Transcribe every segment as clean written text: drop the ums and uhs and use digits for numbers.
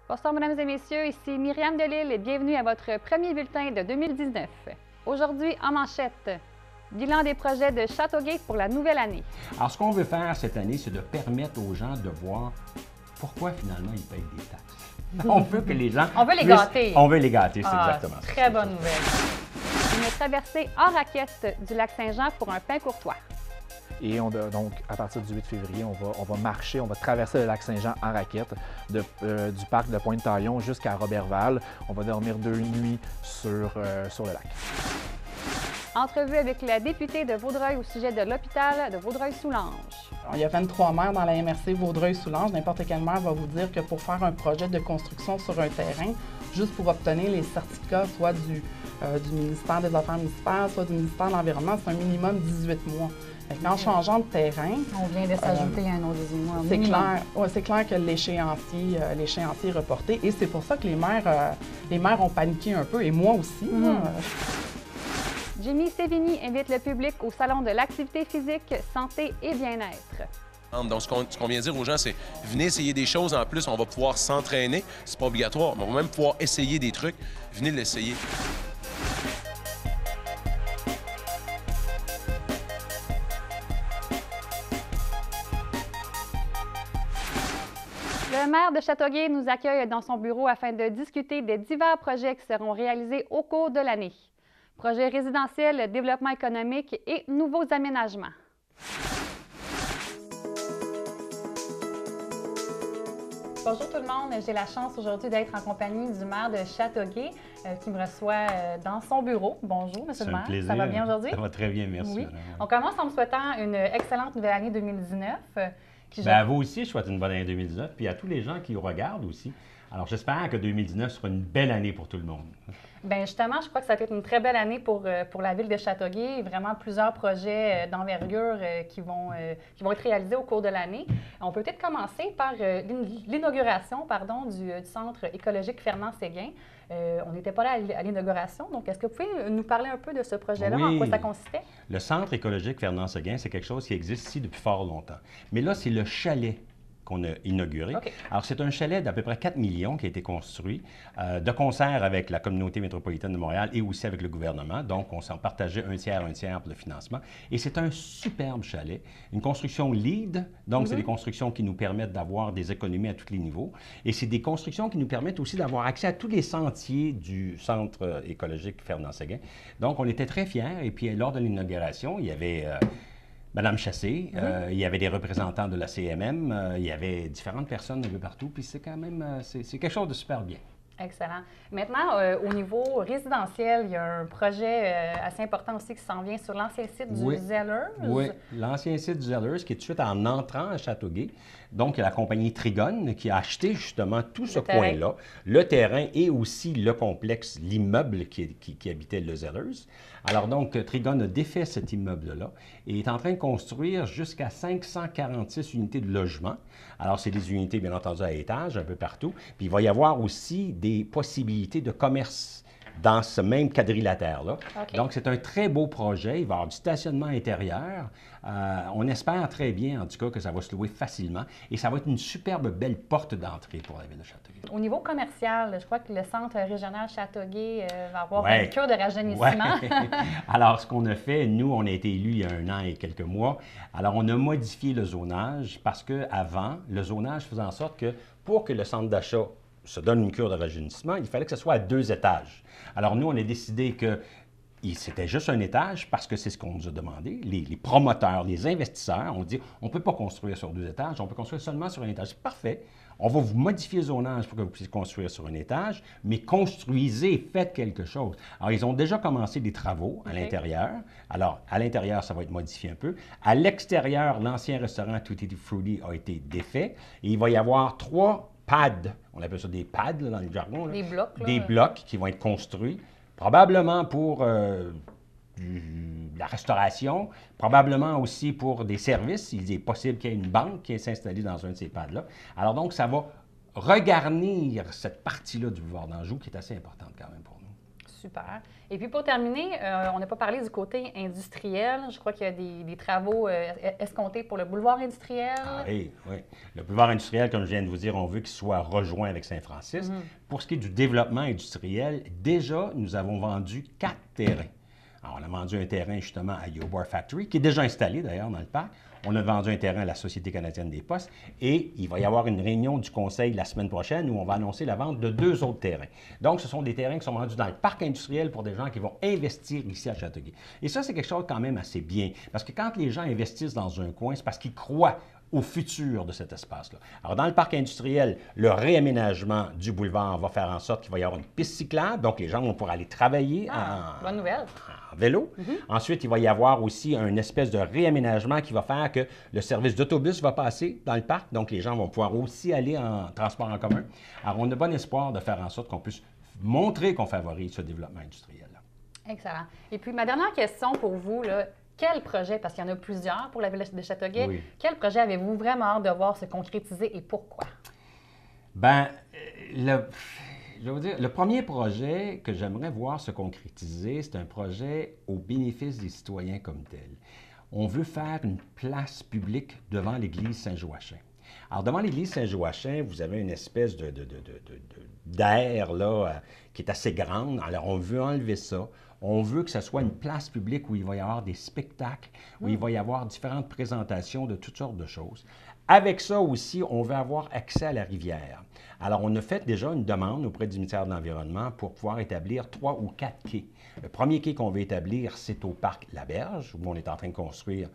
Bonsoir, mesdames et messieurs, ici Myriam Delille et bienvenue à votre premier bulletin de 2019. Aujourd'hui, en manchette, bilan des projets de Châteauguay pour la nouvelle année. Alors, ce qu'on veut faire cette année, c'est de permettre aux gens de voir pourquoi finalement ils payent des taxes. On veut que les gens... On veut les gâter. On veut les gâter, c'est exactement ça. Très bonne nouvelle. Une traversée en raquette du lac Saint-Jean pour un pain courtois. Et donc, à partir du 8 février, on va marcher, on va traverser le lac Saint-Jean en raquette du parc de Pointe-Taillon jusqu'à Roberval. On va dormir 2 nuits sur le lac. Entrevue avec la députée de Vaudreuil au sujet de l'hôpital de Vaudreuil-Soulanges. Il y a 23 maires dans la MRC Vaudreuil-Soulanges. N'importe quel maire va vous dire que pour faire un projet de construction sur un terrain, juste pour obtenir les certificats, soit du ministère des Affaires municipales, soit du ministère de l'Environnement, c'est un minimum 18 mois. En changeant de terrain... On vient de s'ajouter un autre 18 mois. C'est clair que l'échéancier est reporté et c'est pour ça que les maires ont paniqué un peu, et moi aussi. Jimmy Sévigny invite le public au Salon de l'activité physique, santé et bien-être. Donc, ce qu'on vient dire aux gens, c'est venez essayer des choses. En plus, on va pouvoir s'entraîner. C'est pas obligatoire, mais on va même pouvoir essayer des trucs. Venez l'essayer. Le maire de Châteauguay nous accueille dans son bureau afin de discuter des divers projets qui seront réalisés au cours de l'année. Projets résidentiels, développement économique et nouveaux aménagements. Bonjour tout le monde, j'ai la chance aujourd'hui d'être en compagnie du maire de Châteauguay qui me reçoit dans son bureau. Bonjour, monsieur le maire. C'est un plaisir. Ça va bien aujourd'hui? Ça va très bien, merci. Oui. On commence en me souhaitant une excellente nouvelle année 2019. À vous aussi, je souhaite une bonne année 2019, puis à tous les gens qui regardent aussi. Alors, j'espère que 2019 sera une belle année pour tout le monde. Bien, justement, je crois que ça va être une très belle année pour la ville de Châteauguay. Vraiment plusieurs projets d'envergure qui vont être réalisés au cours de l'année. On peut peut-être commencer par l'inauguration du Centre écologique Fernand-Séguin. On n'était pas là à l'inauguration, donc est-ce que vous pouvez nous parler un peu de ce projet-là, en quoi ça consistait? Le Centre écologique Fernand-Séguin, c'est quelque chose qui existe ici depuis fort longtemps. Mais là, c'est le chalet qu'on a inauguré. Okay. Alors, c'est un chalet d'à peu près 4 millions qui a été construit de concert avec la communauté métropolitaine de Montréal et aussi avec le gouvernement. Donc, on s'en partageait un tiers pour le financement. Et c'est un superbe chalet, une construction LEED. Donc, c'est des constructions qui nous permettent d'avoir des économies à tous les niveaux. Et c'est des constructions qui nous permettent aussi d'avoir accès à tous les sentiers du Centre écologique Fernand-Séguin. Donc, on était très fiers. Et puis, lors de l'inauguration, il y avait... Madame Chassé, il y avait des représentants de la CMM, il y avait différentes personnes un peu partout, puis c'est quand même, c'est quelque chose de super bien. Excellent. Maintenant, au niveau résidentiel, il y a un projet assez important aussi qui s'en vient sur l'ancien site du Zellers. Oui, l'ancien site du Zellers qui est tout de suite en entrant à Châteauguay. Donc, il y a la compagnie Trigone qui a acheté justement tout ce coin-là, le terrain et aussi le complexe, l'immeuble qui habitait le Zellers. Alors donc, Trigone a défait cet immeuble-là et est en train de construire jusqu'à 546 unités de logement. Alors, c'est des unités, bien entendu, à étage, un peu partout. Puis, il va y avoir aussi des possibilités de commerce dans ce même quadrilatère-là. Okay. Donc, c'est un très beau projet. Il va y avoir du stationnement intérieur. On espère très bien, en tout cas, que ça va se louer facilement. Et ça va être une superbe belle porte d'entrée pour la ville de Châteauguay. Au niveau commercial, je crois que le centre régional Châteauguay va avoir une cure de rajeunissement. Alors, ce qu'on a fait, nous, on a été élus il y a 1 an et quelques mois. Alors, on a modifié le zonage parce qu'avant, le zonage faisait en sorte que pour que le centre d'achat se donne une cure de rajeunissement, il fallait que ce soit à 2 étages. Alors, nous, on a décidé que c'était juste un étage parce que c'est ce qu'on nous a demandé. Les promoteurs, les investisseurs ont dit on ne peut pas construire sur 2 étages, on peut construire seulement sur un étage. C'est parfait. On va vous modifier le zonage pour que vous puissiez construire sur un étage, mais construisez, faites quelque chose. Alors, ils ont déjà commencé des travaux à l'intérieur. Alors, à l'intérieur, ça va être modifié un peu. À l'extérieur, l'ancien restaurant Tutti Frutti a été défait et il va y avoir 3 pads, on appelle ça des pads là, dans le jargon. Là. Des blocs. Là. Des blocs qui vont être construits, probablement pour la restauration, probablement aussi pour des services. Il est possible qu'il y ait une banque qui s'installe dans un de ces pads-là. Alors donc, ça va regarnir cette partie-là du boulevard d'Anjou qui est assez importante quand même pour nous. Super. Et puis pour terminer, on n'a pas parlé du côté industriel. Je crois qu'il y a des travaux escomptés pour le boulevard industriel. Ah oui, oui. Le boulevard industriel, comme je viens de vous dire, on veut qu'il soit rejoint avec Saint-Francis. Pour ce qui est du développement industriel, déjà, nous avons vendu 4 terrains. Alors, on a vendu un terrain justement à Yobor Factory, qui est déjà installé d'ailleurs dans le parc. On a vendu un terrain à la Société canadienne des postes et il va y avoir une réunion du conseil la semaine prochaine où on va annoncer la vente de 2 autres terrains. Donc, ce sont des terrains qui sont vendus dans le parc industriel pour des gens qui vont investir ici à Châteauguay. Et ça, c'est quelque chose quand même assez bien parce que quand les gens investissent dans un coin, c'est parce qu'ils croient au futur de cet espace-là. Alors, dans le parc industriel, le réaménagement du boulevard va faire en sorte qu'il va y avoir une piste cyclable, donc les gens vont pouvoir aller travailler Bonne nouvelle. en vélo. Ensuite, il va y avoir aussi une espèce de réaménagement qui va faire que le service d'autobus va passer dans le parc, donc les gens vont pouvoir aussi aller en transport en commun. Alors, on a bon espoir de faire en sorte qu'on puisse montrer qu'on favorise ce développement industriel-là. Excellent. Et puis, ma dernière question pour vous, là, quel projet, parce qu'il y en a plusieurs pour la ville de Châteauguay, quel projet avez-vous vraiment hâte de voir se concrétiser et pourquoi? Bien, je vais vous dire, le premier projet que j'aimerais voir se concrétiser, c'est un projet au bénéfice des citoyens comme tel. On veut faire une place publique devant l'église Saint-Joachim. Alors, devant l'église Saint-Joachim, vous avez une espèce d'aire là, qui est assez grande. Alors, on veut enlever ça. On veut que ce soit une place publique où il va y avoir des spectacles, où il va y avoir différentes présentations de toutes sortes de choses. Avec ça aussi, on veut avoir accès à la rivière. Alors, on a fait déjà une demande auprès du ministère de l'Environnement pour pouvoir établir 3 ou 4 quais. Le premier quai qu'on veut établir, c'est au parc Laberge, où on est en train de construire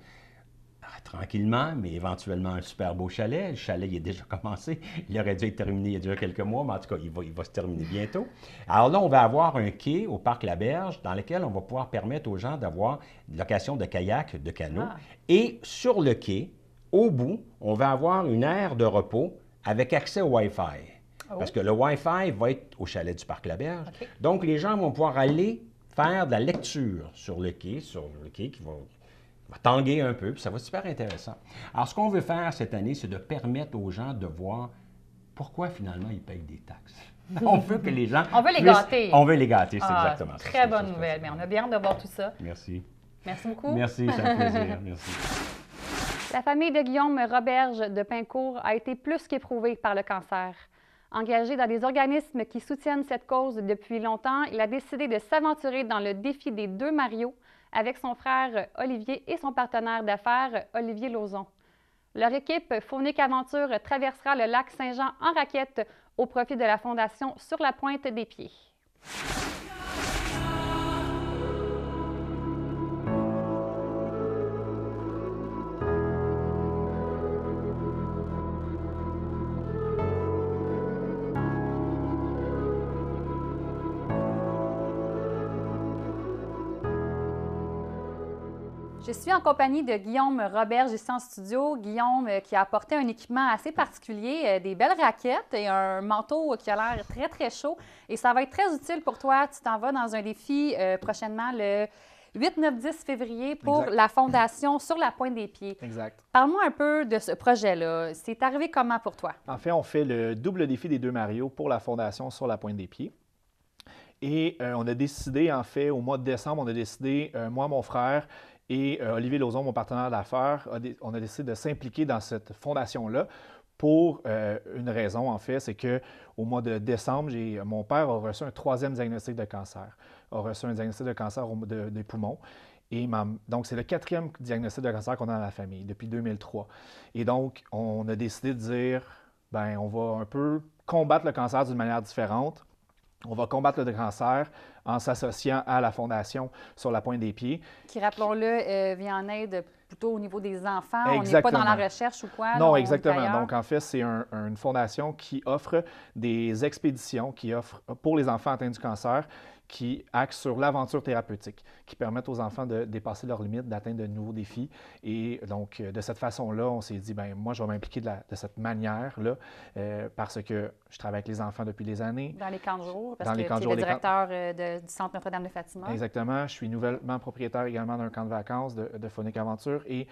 tranquillement, mais éventuellement un super beau chalet. Le chalet, il est déjà commencé. Il aurait dû être terminé il y a déjà quelques mois, mais en tout cas, il va se terminer bientôt. Alors là, on va avoir un quai au parc Laberge dans lequel on va pouvoir permettre aux gens d'avoir une location de kayak, de canot. Et sur le quai, au bout, on va avoir une aire de repos avec accès au Wi-Fi. Parce que le Wi-Fi va être au chalet du parc Laberge. Donc, les gens vont pouvoir aller faire de la lecture sur le quai qui va tanguer un peu, puis ça va être super intéressant. Alors, ce qu'on veut faire cette année, c'est de permettre aux gens de voir pourquoi finalement ils payent des taxes. On veut que les gens... On veut les gâter. On veut les gâter, c'est exactement ça. Très bonne nouvelle, mais on a bien hâte de voir tout ça. Merci. Merci beaucoup. Merci, ça fait plaisir. Merci. La famille de Guillaume Roberge de Pincourt a été plus qu'éprouvée par le cancer. Engagé dans des organismes qui soutiennent cette cause depuis longtemps, il a décidé de s'aventurer dans le défi des 2 Mario avec son frère Olivier et son partenaire d'affaires Olivier Lauzon. Leur équipe Faunique Aventure traversera le lac Saint-Jean en raquette au profit de la Fondation Sur la Pointe des Pieds. Je suis en compagnie de Guillaume Roberge ici en studio. Guillaume qui a apporté un équipement assez particulier, des belles raquettes et un manteau qui a l'air très, très chaud. Et ça va être très utile pour toi. Tu t'en vas dans un défi prochainement le 8, 9, 10 février pour la Fondation Sur la Pointe des Pieds. Exact. Parle-moi un peu de ce projet-là. C'est arrivé comment pour toi? En fait, on fait le double défi des 2 Mario pour la Fondation Sur la Pointe des Pieds. Et on a décidé, en fait, au mois de décembre, on a décidé, moi, mon frère, et Olivier Lauzon, mon partenaire d'affaires, on a décidé de s'impliquer dans cette fondation-là pour une raison, en fait, c'est qu'au mois de décembre, mon père a reçu un 3e diagnostic de cancer. A reçu un diagnostic de cancer des poumons. Et donc, c'est le 4e diagnostic de cancer qu'on a dans la famille depuis 2003. Et donc, on a décidé de dire, bien, on va un peu combattre le cancer d'une manière différente. On va combattre le cancer en s'associant à la Fondation Sur la Pointe des Pieds. Qui, rappelons-le, vient en aide plutôt au niveau des enfants. Exactement. On n'est pas dans la recherche ou quoi? Non, exactement. Donc, en fait, c'est une fondation qui offre des expéditions, qui offre pour les enfants atteints du cancer, qui axent sur l'aventure thérapeutique, qui permettent aux enfants de dépasser leurs limites, d'atteindre de nouveaux défis. Et donc, de cette façon-là, on s'est dit, bien, moi, je vais m'impliquer de cette manière-là, parce que je travaille avec les enfants depuis des années. Dans les camps de jour, parce dans que les camps de tu es jour, le directeur du Centre Notre-Dame de Fatima. Exactement. Je suis nouvellement propriétaire également d'un camp de vacances de Faunique Aventure. Et,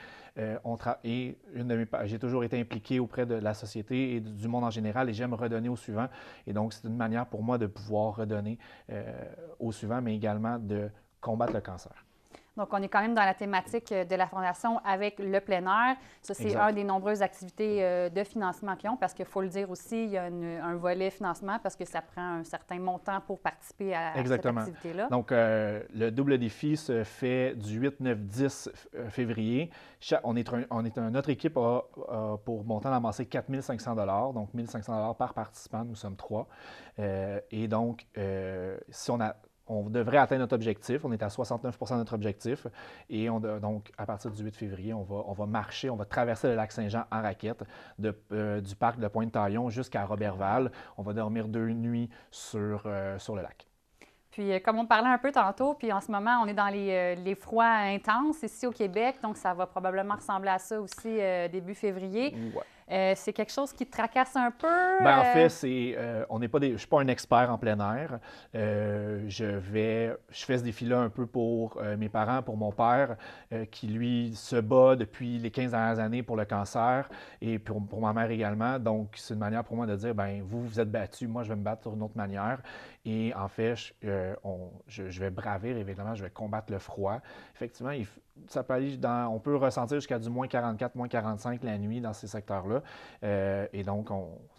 j'ai toujours été impliqué auprès de la société et du monde en général, et j'aime redonner au suivant. Et donc, c'est une manière pour moi de pouvoir redonner au suivant, mais également de combattre le cancer. Donc, on est quand même dans la thématique de la Fondation avec le plein air. Ça, c'est une des nombreuses activités de financement qu'ils ont, parce qu'il faut le dire aussi, il y a un volet financement parce que ça prend un certain montant pour participer à cette activité-là. Donc, le double défi se fait du 8, 9, 10 février. Notre équipe a pour montant d'amassé 4 500 $, donc 1 500 $ par participant. Nous sommes 3. Et donc, si on devrait atteindre notre objectif. On est à 69 % de notre objectif. Et donc, à partir du 8 février, on va marcher, on va traverser le lac Saint-Jean en raquette du parc de Pointe-Taillon jusqu'à Roberval. On va dormir 2 nuits sur le lac. Puis, comme on parlait un peu tantôt, puis en ce moment, on est dans les froids intenses ici au Québec, donc ça va probablement ressembler à ça aussi début février. Ouais. C'est quelque chose qui te tracasse un peu? En fait, je ne suis pas un expert en plein air. Je fais ce défi-là un peu pour mes parents, pour mon père, qui, lui, se bat depuis les 15 dernières années pour le cancer, et pour ma mère également. Donc, c'est une manière pour moi de dire, bien, vous êtes battus, moi, je vais me battre d'une autre manière. Et en fait, je vais bravir, évidemment, je vais combattre le froid. Effectivement, ça peut aller on peut ressentir jusqu'à du moins 44, moins 45 la nuit dans ces secteurs-là. Et donc,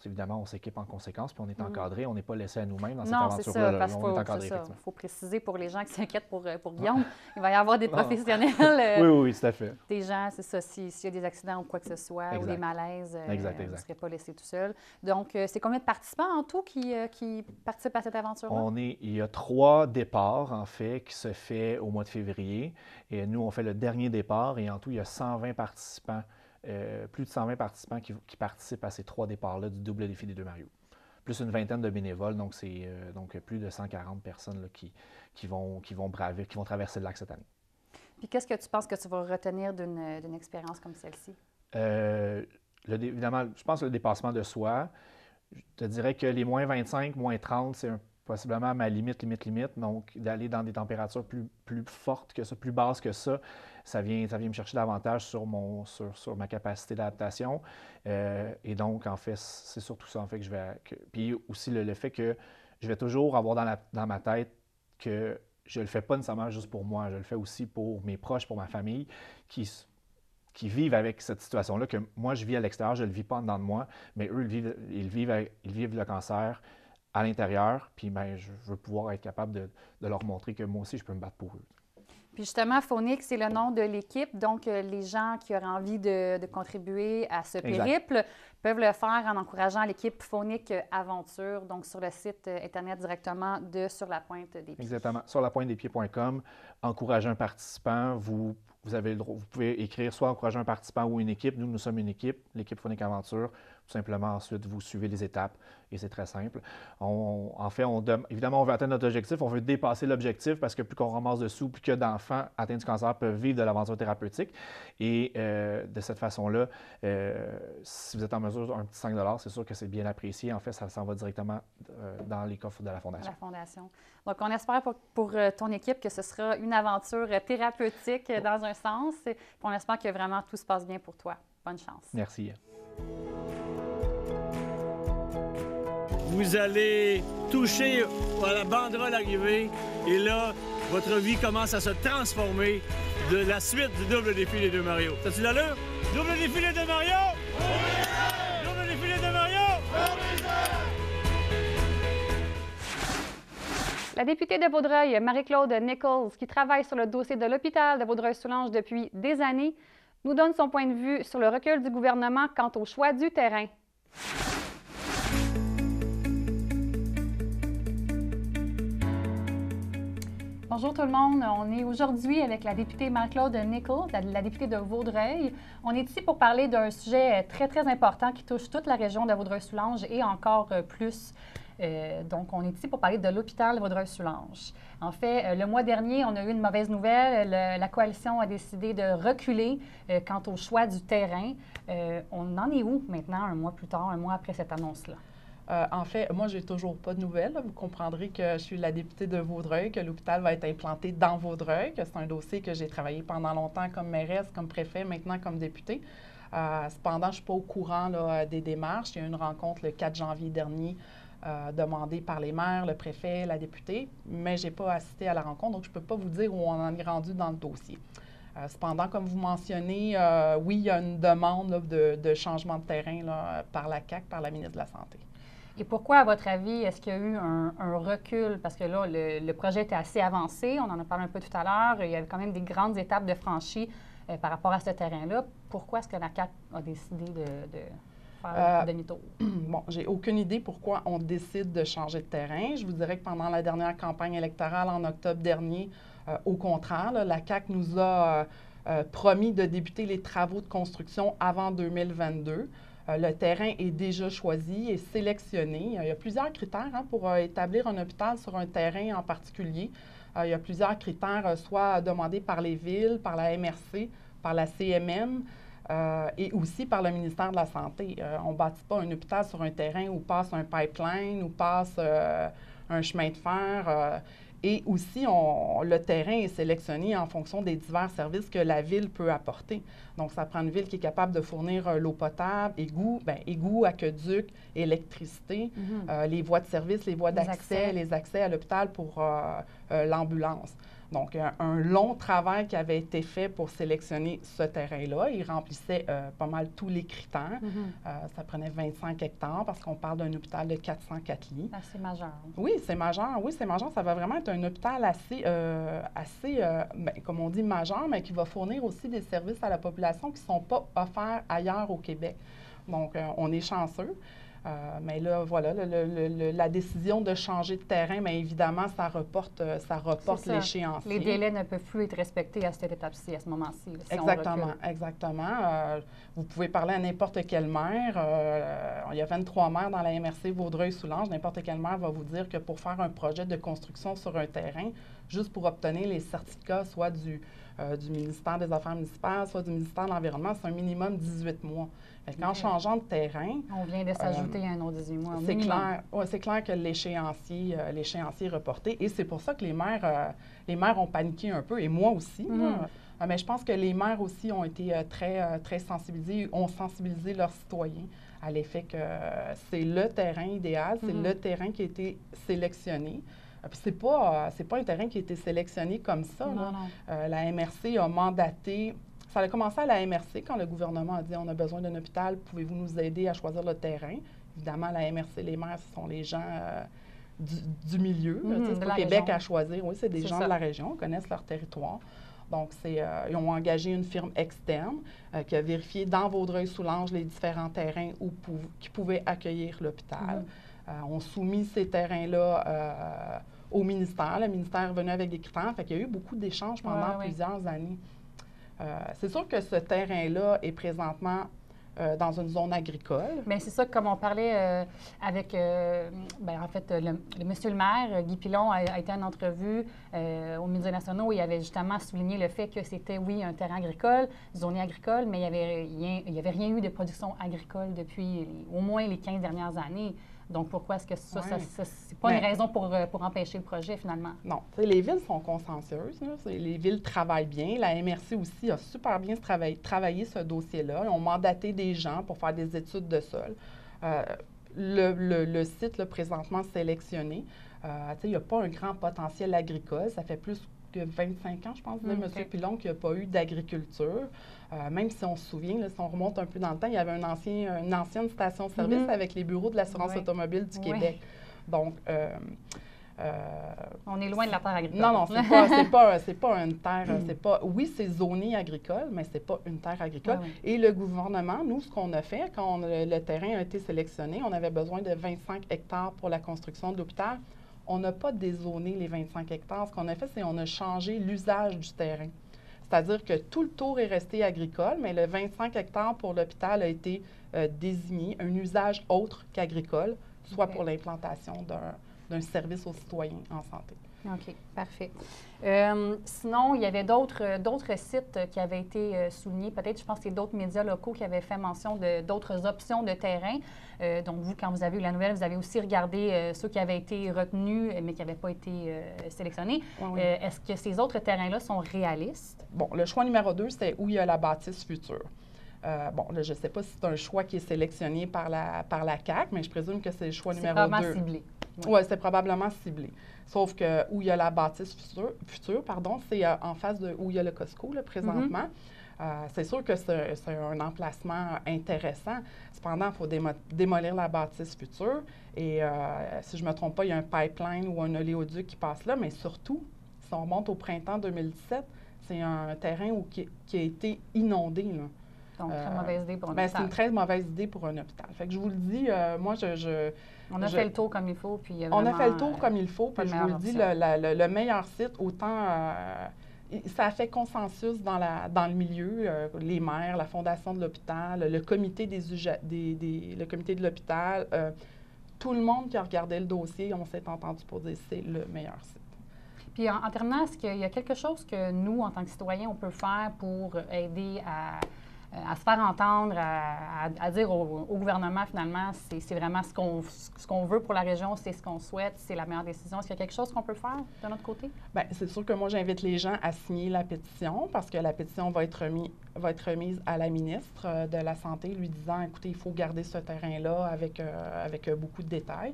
évidemment, on s'équipe en conséquence, puis on est encadré, on n'est pas laissé à nous-mêmes dans cette aventure-là. Non, c'est ça, on est encadré, il faut préciser pour les gens qui s'inquiètent pour Guillaume, il va y avoir des professionnels. Oui, tout à fait. Des gens, c'est ça, s'il y a des accidents ou quoi que ce soit, ou des malaises, vous ne serez pas laissé tout seul. Donc, c'est combien de participants en tout qui participent à cette aventure-là? Il y a 3 départs, en fait, qui se fait au mois de février. Et nous, on fait le dernier départ, et en tout, il y a 120 participants. Plus de 120 participants qui participent à ces 3 départs-là du double défi des 2 Mario. Plus une vingtaine de bénévoles, donc c'est plus de 140 personnes là, qui vont traverser le lac cette année. Puis qu'est-ce que tu penses que tu vas retenir d'une expérience comme celle-ci? Évidemment, je pense que le dépassement de soi, je te dirais que les moins 25, moins 30, c'est possiblement ma limite. Donc, d'aller dans des températures plus fortes que ça, plus basses que ça, ça vient me chercher davantage sur ma capacité d'adaptation. Et donc, en fait, c'est surtout ça, en fait, que je vais... Puis aussi, le fait que je vais toujours avoir dans ma tête que je ne le fais pas nécessairement juste pour moi, je le fais aussi pour mes proches, pour ma famille, qui vivent avec cette situation-là, que moi, je vis à l'extérieur, je ne le vis pas en dedans de moi, mais eux, ils vivent le cancer à l'intérieur, puis ben, je veux pouvoir être capable de leur montrer que moi aussi, je peux me battre pour eux. Puis justement, Phonics, c'est le nom de l'équipe, donc les gens qui auraient envie de contribuer à ce périple peuvent le faire en encourageant l'équipe Phonics Aventure, donc sur le site Internet directement de Sur la Pointe des Pieds. Exactement, surlapointedespieds.com, encourager un participant, vous pouvez écrire soit encourager un participant ou une équipe. Nous sommes une équipe, l'équipe Phonics Aventure. Tout simplement, ensuite, vous suivez les étapes et c'est très simple. Évidemment, on veut atteindre notre objectif, on veut dépasser l'objectif parce que plus qu'on ramasse de sous, plus que d'enfants atteints du cancer peuvent vivre de l'aventure thérapeutique. Et de cette façon-là, si vous êtes en mesure, un petit 5 $, c'est sûr que c'est bien apprécié. En fait, ça s'en va directement dans les coffres de la Fondation. Donc, on espère pour ton équipe que ce sera une aventure thérapeutique dans un sens. Puis on espère que vraiment tout se passe bien pour toi. Bonne chance. Merci. Vous allez toucher à la banderole arrivée et là, votre vie commence à se transformer de la suite du double défi des 2 Mario. T'as-tu l'allure? Double défi des 2 Mario? Oui! Double défi des 2 Mario? Oui! La députée de Vaudreuil, Marie-Claude Nichols, qui travaille sur le dossier de l'hôpital de Vaudreuil-Soulanges depuis des années, nous donne son point de vue sur le recul du gouvernement quant au choix du terrain. Bonjour tout le monde, on est aujourd'hui avec la députée Marie-Claude Nichols, la députée de Vaudreuil. On est ici pour parler d'un sujet très, très important qui touche toute la région de Vaudreuil-Soulanges et encore plus. Donc, on est ici pour parler de l'hôpital de Vaudreuil-Soulanges. En fait, le mois dernier, on a eu une mauvaise nouvelle. La coalition a décidé de reculer quant au choix du terrain. On en est où maintenant, un mois plus tard, un mois après cette annonce-là? En fait, moi, j'ai toujours pas de nouvelles. Vous comprendrez que je suis la députée de Vaudreuil, que l'hôpital va être implanté dans Vaudreuil, que c'est un dossier que j'ai travaillé pendant longtemps comme mairesse, comme préfet, maintenant comme députée. Cependant, je ne suis pas au courant là, des démarches. Il y a eu une rencontre le 4 janvier dernier demandé par les maires, le préfet, la députée, mais je n'ai pas assisté à la rencontre, donc je ne peux pas vous dire où on en est rendu dans le dossier. Cependant, comme vous mentionnez, oui, il y a une demande là, de changement de terrain là, par la CAQ, par la ministre de la Santé. Et pourquoi, à votre avis, est-ce qu'il y a eu un recul? Parce que là, le projet était assez avancé, on en a parlé un peu tout à l'heure, il y avait quand même des grandes étapes de franchie par rapport à ce terrain-là. Pourquoi est-ce que la CAQ a décidé de faire demi-tour? Bon, j'ai aucune idée pourquoi on décide de changer de terrain. Je vous dirais que pendant la dernière campagne électorale, en octobre dernier, au contraire, là, la CAQ nous a promis de débuter les travaux de construction avant 2022. Le terrain est déjà choisi et sélectionné. Il y a plusieurs critères pour établir un hôpital sur un terrain en particulier. Il y a plusieurs critères, soit demandés par les villes, par la MRC, par la CMM et aussi par le ministère de la Santé. On ne bâtit pas un hôpital sur un terrain où passe un pipeline, où passe un chemin de fer. Et aussi, le terrain est sélectionné en fonction des divers services que la ville peut apporter. Donc, ça prend une ville qui est capable de fournir l'eau potable, égouts, aqueduc, électricité, les voies de service, les voies d'accès, les accès à l'hôpital pour l'ambulance. Donc, un long travail qui avait été fait pour sélectionner ce terrain-là. Il remplissait pas mal tous les critères. Ça prenait 25 hectares parce qu'on parle d'un hôpital de 404 lits. C'est majeur. Oui, c'est majeur. Oui, c'est majeur. Ça va vraiment être un hôpital assez comme on dit, majeur, mais qui va fournir aussi des services à la population qui ne sont pas offerts ailleurs au Québec. Donc, on est chanceux. Mais là, voilà, la décision de changer de terrain, bien évidemment, ça reporte l'échéancier. Les délais ne peuvent plus être respectés à cette étape-ci, à ce moment-ci. Si exactement. Vous pouvez parler à n'importe quel maire. Il y a 23 maires dans la MRC Vaudreuil-Soulanges. N'importe quel maire va vous dire que pour faire un projet de construction sur un terrain, juste pour obtenir les certificats, soit du ministère des Affaires municipales, soit du ministère de l'Environnement, c'est un minimum 18 mois. En changeant de terrain... On vient de s'ajouter un autre 18 mois. C'est clair que l'échéancier est reporté. Et c'est pour ça que les maires ont paniqué un peu, et moi aussi. Mais je pense que les maires aussi ont été très sensibilisés, ont sensibilisé leurs citoyens à l'effet que c'est le terrain idéal, c'est le terrain qui a été sélectionné. Puis c'est pas un terrain qui a été sélectionné comme ça. Non. La MRC a mandaté... Ça a commencé à la MRC quand le gouvernement a dit « On a besoin d'un hôpital, pouvez-vous nous aider à choisir le terrain? » Évidemment, la MRC, les maires, ce sont les gens du milieu. C'est pas Québec à choisir. Oui, c'est des gens de la région, connaissent leur territoire. Donc, ils ont engagé une firme externe qui a vérifié dans Vaudreuil-Soulanges les différents terrains qui pouvaient accueillir l'hôpital. On soumis ces terrains-là au ministère. Le ministère est venu avec des critères. Fait qu'il y a eu beaucoup d'échanges pendant plusieurs années. C'est sûr que ce terrain-là est présentement dans une zone agricole. Bien, c'est ça, comme on parlait avec, en fait, le monsieur le maire, Guy Pilon, a été en entrevue aux médias nationaux où il avait justement souligné le fait que c'était, oui, un terrain agricole, zoné agricole, mais il n'y avait rien eu de production agricole depuis au moins les 15 dernières années. Donc, pourquoi est-ce que ça c'est pas une raison pour empêcher le projet, finalement? Non. Les villes sont consciencieuses. Les villes travaillent bien. La MRC aussi a super bien travaillé ce dossier-là. Ils ont mandaté des gens pour faire des études de sol. Le site, là, présentement sélectionné, il n'y a pas un grand potentiel agricole. Ça fait plus que 25 ans, je pense, de M. Pilon, qu'il n'y a pas eu d'agriculture. Même si on se souvient, là, si on remonte un peu dans le temps, il y avait une ancienne station-service avec les bureaux de l'assurance automobile du Québec. Donc, on est loin de la terre agricole. Non, c'est pas une terre. Oui, c'est zoné agricole, mais c'est pas une terre agricole. Et le gouvernement, nous, ce qu'on a fait quand le terrain a été sélectionné, on avait besoin de 25 hectares pour la construction de l'hôpital. On n'a pas dézoné les 25 hectares. Ce qu'on a fait, c'est qu'on a changé l'usage du terrain. C'est-à-dire que tout le tour est resté agricole, mais le 25 hectares pour l'hôpital a été désigné un usage autre qu'agricole, soit pour l'implantation d'un service aux citoyens en santé. OK, parfait. Sinon, il y avait d'autres sites qui avaient été soulignés. Peut-être, je pense que c'est d'autres médias locaux qui avaient fait mention d'autres options de terrain. Donc, vous, quand vous avez eu la nouvelle, vous avez aussi regardé ceux qui avaient été retenus, mais qui n'avaient pas été sélectionnés. Est-ce que ces autres terrains-là sont réalistes? Bon, le choix numéro 2, c'est où il y a la bâtisse future. Bon, là, je ne sais pas si c'est un choix qui est sélectionné par la CAQ, mais je présume que c'est le choix numéro 2. C'est probablement ciblé. Oui, c'est probablement ciblé. Sauf que où il y a la bâtisse future c'est en face de où il y a le Costco, là, présentement. C'est sûr que c'est un emplacement intéressant. Cependant, il faut démolir la bâtisse future. Et si je ne me trompe pas, il y a un pipeline ou un oléoduc qui passe là. Mais surtout, si on remonte au printemps 2017, c'est un terrain qui a été inondé, là. Donc, très mauvaise idée pour un hôpital. C'est une très mauvaise idée pour un hôpital. Fait que je vous le dis, moi, on a fait le tour comme il faut. Puis on a fait le tour comme il faut. Puis je vous le dis, le meilleur site, autant... ça a fait consensus dans le milieu, les maires, la fondation de l'hôpital, le comité le comité de l'hôpital, tout le monde qui a regardé le dossier, on s'est entendu pour dire que c'est le meilleur site. Puis en terminant, est-ce qu'il y a quelque chose que nous, en tant que citoyens, on peut faire pour aider à se faire entendre, à dire au gouvernement, finalement, c'est vraiment ce qu'on veut pour la région, c'est ce qu'on souhaite, c'est la meilleure décision. Est-ce qu'il y a quelque chose qu'on peut faire de notre côté? Bien, c'est sûr que moi, j'invite les gens à signer la pétition parce que la pétition va être remise à la ministre de la Santé, lui disant, écoutez, il faut garder ce terrain-là avec beaucoup de détails.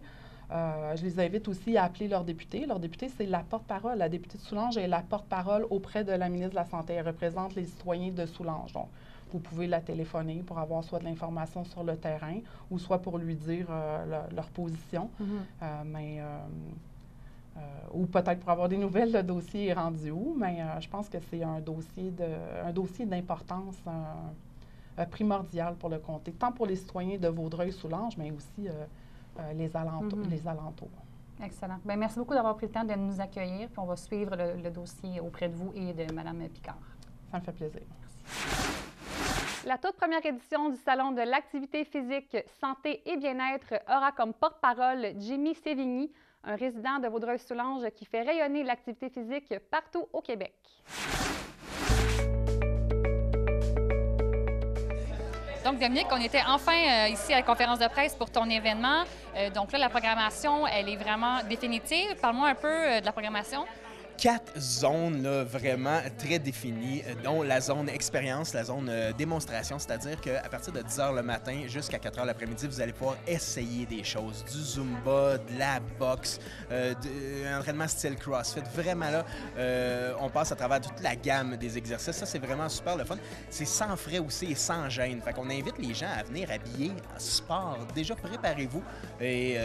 Je les invite aussi à appeler leur député. Leur député, c'est la porte-parole. La députée de Soulanges est la porte-parole auprès de la ministre de la Santé. Elle représente les citoyens de Soulanges. Donc, vous pouvez la téléphoner pour avoir soit de l'information sur le terrain ou soit pour lui dire leur position. Ou peut-être pour avoir des nouvelles, le dossier est rendu où. Mais je pense que c'est un dossier d'importance primordiale pour le comté, tant pour les citoyens de Vaudreuil-Soulanges, mais aussi les alentours. Excellent. Bien, merci beaucoup d'avoir pris le temps de nous accueillir. Puis on va suivre le dossier auprès de vous et de Mme Picard. Ça me fait plaisir. Merci. La toute première édition du Salon de l'activité physique, santé et bien-être aura comme porte-parole Jimmy Sévigny, un résident de Vaudreuil-Soulanges qui fait rayonner l'activité physique partout au Québec. Donc, Dominique, on était enfin ici à la conférence de presse pour ton événement. Donc là, la programmation, elle est vraiment définitive. Parle-moi un peu de la programmation. 4 zones là, vraiment très définies, dont la zone expérience, la zone démonstration, c'est-à-dire qu'à partir de 10 h le matin jusqu'à 4 h l'après-midi, vous allez pouvoir essayer des choses, du Zumba, de la boxe, un entraînement style CrossFit. Vraiment là, on passe à travers toute la gamme des exercices. Ça, c'est vraiment super le fun. C'est sans frais aussi et sans gêne. Fait qu'on invite les gens à venir habillés en sport. Déjà, préparez-vous. Et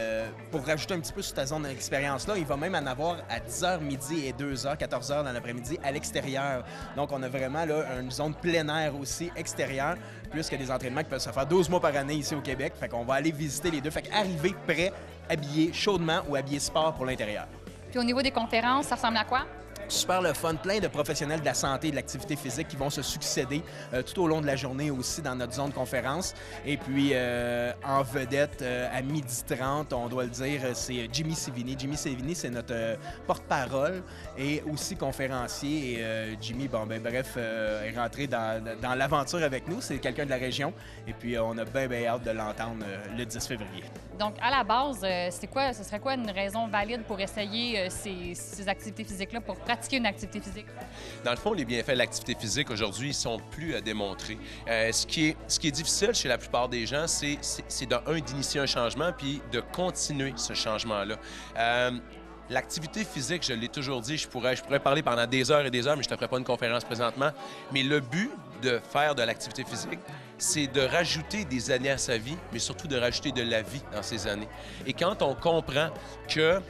pour rajouter un petit peu sur ta zone d'expérience-là, il va même en avoir à 10 h midi et 2 h, 14 h dans l'après-midi à l'extérieur. Donc, on a vraiment là une zone plein air aussi extérieure, plus qu'il y a des entraînements qui peuvent se faire 12 mois par année ici au Québec. Fait qu'on va aller visiter les deux. Fait qu'arriver prêt, habillé chaudement ou habillé sport pour l'intérieur. Puis au niveau des conférences, ça ressemble à quoi? Super le fun, plein de professionnels de la santé et de l'activité physique qui vont se succéder tout au long de la journée aussi dans notre zone de conférence. Et puis, en vedette, à 12h30, on doit le dire, c'est Jimmy Sévigny. Jimmy Sévigny, c'est notre porte-parole et aussi conférencier. Et Jimmy, est rentré dans l'aventure avec nous. C'est quelqu'un de la région. Et puis, on a bien hâte de l'entendre le 10 février. Donc, à la base, ce serait quoi une raison valide pour essayer ces activités physiques-là, pour pratiquer une activité physique? Dans le fond, les bienfaits de l'activité physique aujourd'hui, ils sont plus à démontrer. Ce qui est difficile chez la plupart des gens, c'est d'initier un changement puis de continuer ce changement-là. L'activité physique, je l'ai toujours dit, je pourrais parler pendant des heures et des heures, mais je ne te ferai pas une conférence présentement. Mais le but de faire de l'activité physique, c'est de rajouter des années à sa vie, mais surtout de rajouter de la vie dans ces années. Et quand on comprend que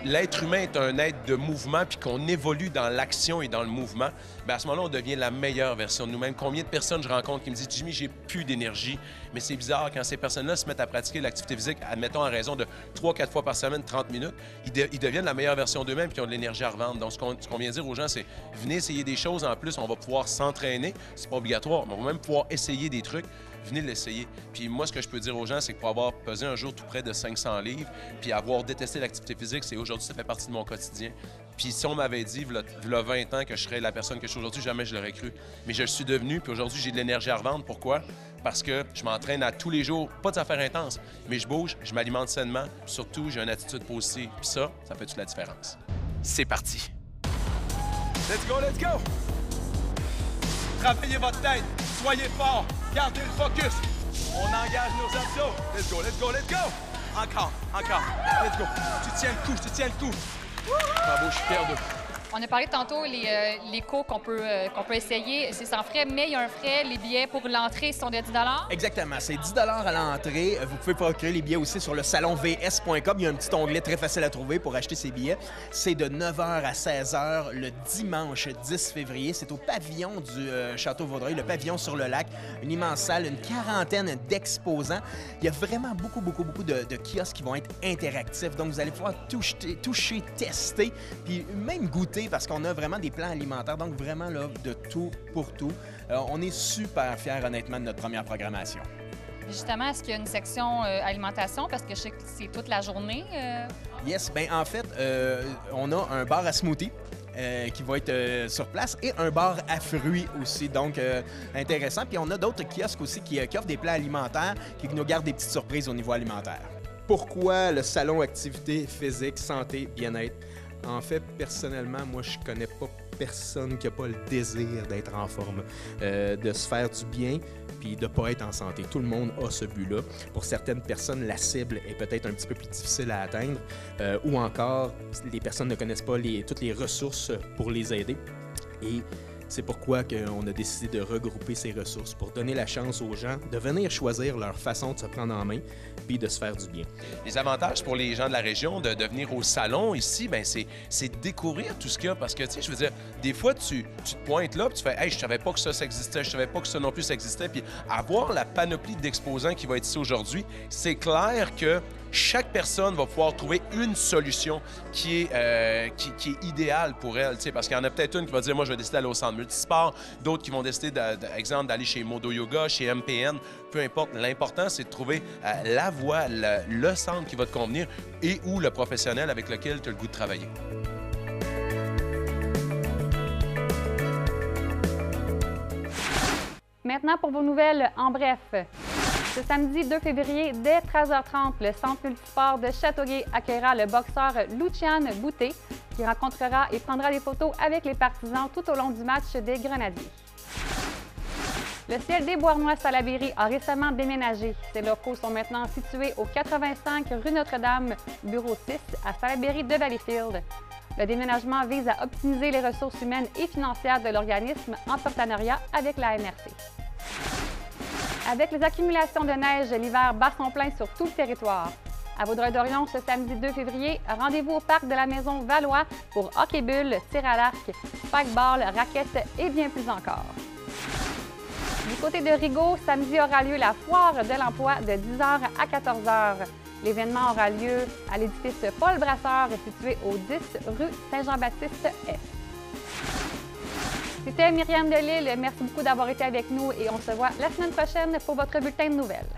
l'être humain est un être de mouvement puis qu'on évolue dans l'action et dans le mouvement, bien à ce moment-là, on devient la meilleure version de nous-mêmes. Combien de personnes je rencontre qui me disent « Jimmy, j'ai plus d'énergie », mais c'est bizarre, quand ces personnes-là se mettent à pratiquer l'activité physique, admettons à raison de 3-4 fois par semaine, 30 minutes, ils deviennent la meilleure version d'eux-mêmes puis ils ont de l'énergie à revendre. Donc, ce qu'on vient dire aux gens, c'est « Venez essayer des choses. En plus, on va pouvoir s'entraîner. C'est pas obligatoire, mais on va même pouvoir essayer des trucs. » Venez l'essayer. Puis moi, ce que je peux dire aux gens, c'est que pour avoir pesé un jour tout près de 500 livres, puis avoir détesté l'activité physique, c'est aujourd'hui, ça fait partie de mon quotidien. Puis si on m'avait dit, il y a 20 ans, que je serais la personne que je suis aujourd'hui, jamais je l'aurais cru. Mais je le suis devenu, puis aujourd'hui, j'ai de l'énergie à revendre. Pourquoi? Parce que je m'entraîne à tous les jours, pas des affaires intenses, mais je bouge, je m'alimente sainement, puis surtout, j'ai une attitude positive. Puis ça fait toute la différence. C'est parti! Let's go, let's go! Travaillez votre tête. Soyez fort. Gardez le focus. On engage nos abdos. Let's go, let's go, let's go. Encore, encore. Let's go. Tu tiens le coup, tu tiens le coup. Bravo, je suis fier d'eux. On a parlé tantôt les cours qu'on peut essayer, c'est sans frais, mais il y a un frais. Les billets pour l'entrée sont de 10 $. Exactement, c'est 10 $ à l'entrée. Vous pouvez procurer les billets aussi sur le salonvs.com. Il y a un petit onglet très facile à trouver pour acheter ces billets. C'est de 9h à 16h le dimanche 10 février. C'est au pavillon du Château Vaudreuil, le pavillon sur le lac. Une immense salle, une quarantaine d'exposants. Il y a vraiment beaucoup de kiosques qui vont être interactifs. Donc, vous allez pouvoir toucher, tester, puis même goûter parce qu'on a vraiment des plans alimentaires. Donc, vraiment, là, de tout pour tout. On est super fiers, honnêtement, de notre première programmation. Justement, est-ce qu'il y a une section alimentation? Parce que je sais que c'est toute la journée. Yes, bien, en fait, on a un bar à smoothie. Qui va être sur place et un bar à fruits aussi, donc intéressant. Puis on a d'autres kiosques aussi qui offrent des plats alimentaires, qui nous gardent des petites surprises au niveau alimentaire. Pourquoi le salon activité physique, santé, bien-être? En fait, personnellement, moi, je connais pas personne qui n'a pas le désir d'être en forme, de se faire du bien, puis de ne pas être en santé. Tout le monde a ce but-là. Pour certaines personnes, la cible est peut-être un petit peu plus difficile à atteindre, ou encore, les personnes ne connaissent pas toutes les ressources pour les aider. Et c'est pourquoi on a décidé de regrouper ces ressources pour donner la chance aux gens de venir choisir leur façon de se prendre en main puis de se faire du bien. Les avantages pour les gens de la région de venir au salon ici, bien, c'est découvrir tout ce qu'il y a parce que, tu sais, je veux dire, des fois, tu te pointes là puis tu fais « Hey, je savais pas que ça existait, je savais pas que ça non plus ça existait. » Puis avoir la panoplie d'exposants qui va être ici aujourd'hui, c'est clair que chaque personne va pouvoir trouver une solution qui est idéale pour elle, parce qu'il y en a peut-être une qui va dire « Moi, je vais décider d'aller au centre multisport », d'autres qui vont décider, exemple, d'aller chez Modo Yoga, chez MPN, peu importe. L'important, c'est de trouver la voie, le centre qui va te convenir et ou le professionnel avec lequel tu as le goût de travailler. Maintenant, pour vos nouvelles en bref. Ce samedi 2 février, dès 13h30, le Centre multisport de Châteauguay accueillera le boxeur Lucian Boutet, qui rencontrera et prendra des photos avec les partisans tout au long du match des Grenadiers. Le CLD Beauharnois-Salaberry a récemment déménagé. Ses locaux sont maintenant situés au 85 rue Notre-Dame, bureau 6, à Salaberry de Valleyfield. Le déménagement vise à optimiser les ressources humaines et financières de l'organisme en partenariat avec la MRC. Avec les accumulations de neige, l'hiver bat son plein sur tout le territoire. À Vaudreuil-Dorion, ce samedi 2 février, rendez-vous au parc de la Maison Valois pour hockey-bulle, tir à l'arc, spike-ball, raquettes et bien plus encore. Du côté de Rigaud, samedi aura lieu la foire de l'emploi de 10h à 14h. L'événement aura lieu à l'édifice Paul Brasseur, situé au 10 rue Saint-Jean-Baptiste-Est. C'était Myriam Delille. Merci beaucoup d'avoir été avec nous et on se voit la semaine prochaine pour votre bulletin de nouvelles.